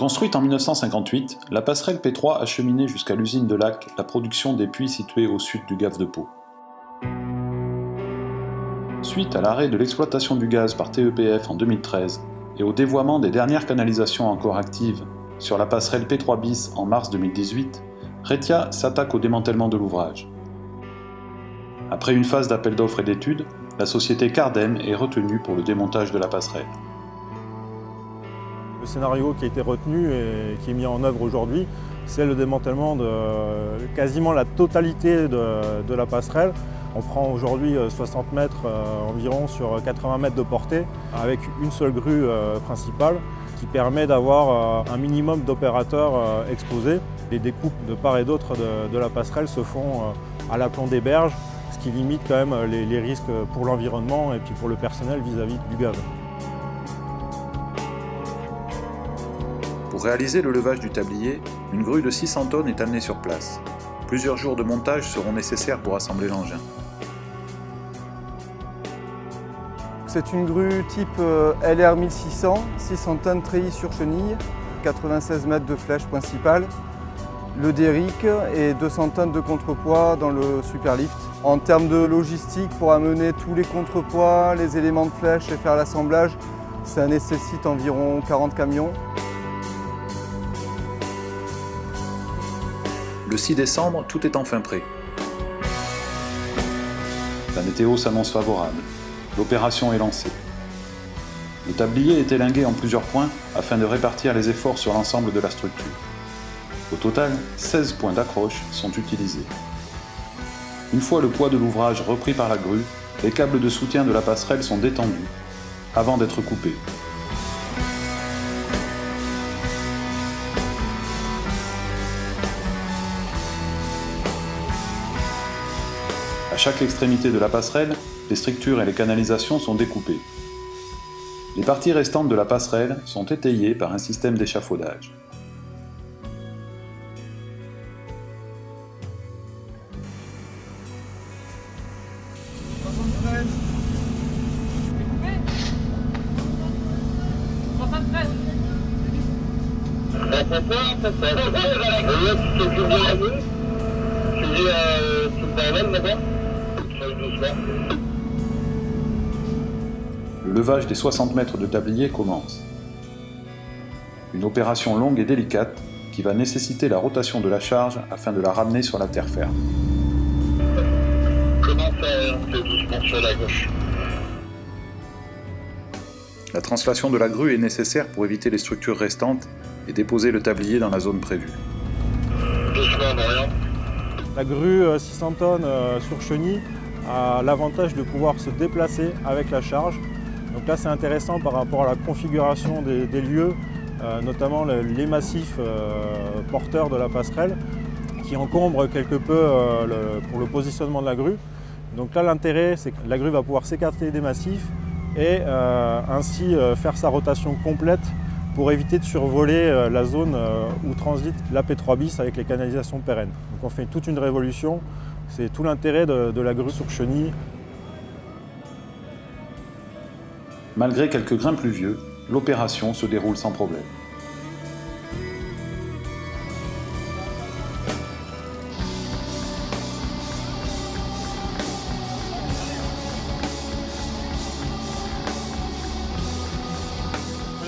Construite en 1958, la passerelle P3 acheminait jusqu'à l'usine de Lacs la production des puits situés au sud du Gave de Pau. Suite à l'arrêt de l'exploitation du gaz par TEPF en 2013 et au dévoiement des dernières canalisations encore actives sur la passerelle P3 bis en mars 2018, Retia s'attaque au démantèlement de l'ouvrage. Après une phase d'appel d'offres et d'études, la société Cardem est retenue pour le démontage de la passerelle. Le scénario qui a été retenu et qui est mis en œuvre aujourd'hui, c'est le démantèlement de quasiment la totalité de la passerelle. On prend aujourd'hui 60 mètres environ sur 80 mètres de portée avec une seule grue principale qui permet d'avoir un minimum d'opérateurs exposés. Les découpes de part et d'autre de la passerelle se font à l'aplomb des berges, ce qui limite quand même les risques pour l'environnement et puis pour le personnel vis-à-vis du gaz. Pour réaliser le levage du tablier, une grue de 600 tonnes est amenée sur place. Plusieurs jours de montage seront nécessaires pour assembler l'engin. C'est une grue type LR 1600, 600 tonnes treillis sur chenille, 96 mètres de flèche principale, le derrick et 200 tonnes de contrepoids dans le superlift. En termes de logistique, pour amener tous les contrepoids, les éléments de flèche et faire l'assemblage, ça nécessite environ 40 camions. Le 6 décembre, tout est enfin prêt. La météo s'annonce favorable. L'opération est lancée. Le tablier est élingué en plusieurs points afin de répartir les efforts sur l'ensemble de la structure. Au total, 16 points d'accroche sont utilisés. Une fois le poids de l'ouvrage repris par la grue, les câbles de soutien de la passerelle sont détendus avant d'être coupés. À chaque extrémité de la passerelle, les structures et les canalisations sont découpées. Les parties restantes de la passerelle sont étayées par un système d'échafaudage. Le levage des 60 mètres de tablier commence. Une opération longue et délicate qui va nécessiter la rotation de la charge afin de la ramener sur la terre ferme. Comment faire doucement sur la gauche? La translation de la grue est nécessaire pour éviter les structures restantes et déposer le tablier dans la zone prévue. Doucement en arrière. La grue 600 tonnes sur chenille a l'avantage de pouvoir se déplacer avec la charge. Donc là c'est intéressant par rapport à la configuration des lieux, notamment les massifs porteurs de la passerelle qui encombrent quelque peu pour le positionnement de la grue. Donc là l'intérêt c'est que la grue va pouvoir s'écarter des massifs et ainsi faire sa rotation complète pour éviter de survoler la zone où transite la P3 bis avec les canalisations pérennes. Donc on fait toute une révolution, c'est tout l'intérêt de la grue sur chenille. Malgré quelques grains pluvieux, l'opération se déroule sans problème.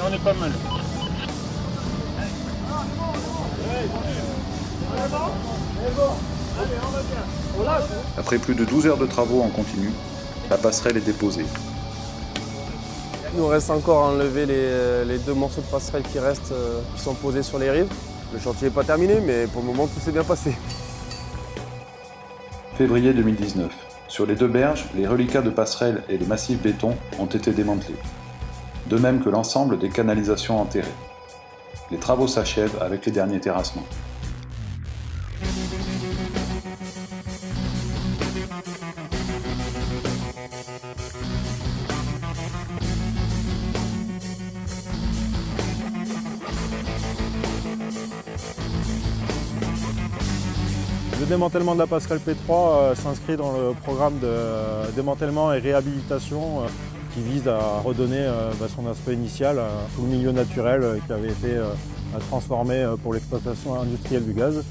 On est pas mal. Après plus de 12 heures de travaux en continu, la passerelle est déposée. Il nous reste encore à enlever les deux morceaux de passerelle qui restent, qui sont posés sur les rives. Le chantier n'est pas terminé, mais pour le moment, tout s'est bien passé. Février 2019. Sur les deux berges, les reliquats de passerelle et les massifs béton ont été démantelés, de même que l'ensemble des canalisations enterrées. Les travaux s'achèvent avec les derniers terrassements. Le démantèlement de la passerelle P3 s'inscrit dans le programme de démantèlement et réhabilitation qui vise à redonner son aspect initial à tout le milieu naturel qui avait été transformés pour l'exploitation industrielle du gaz.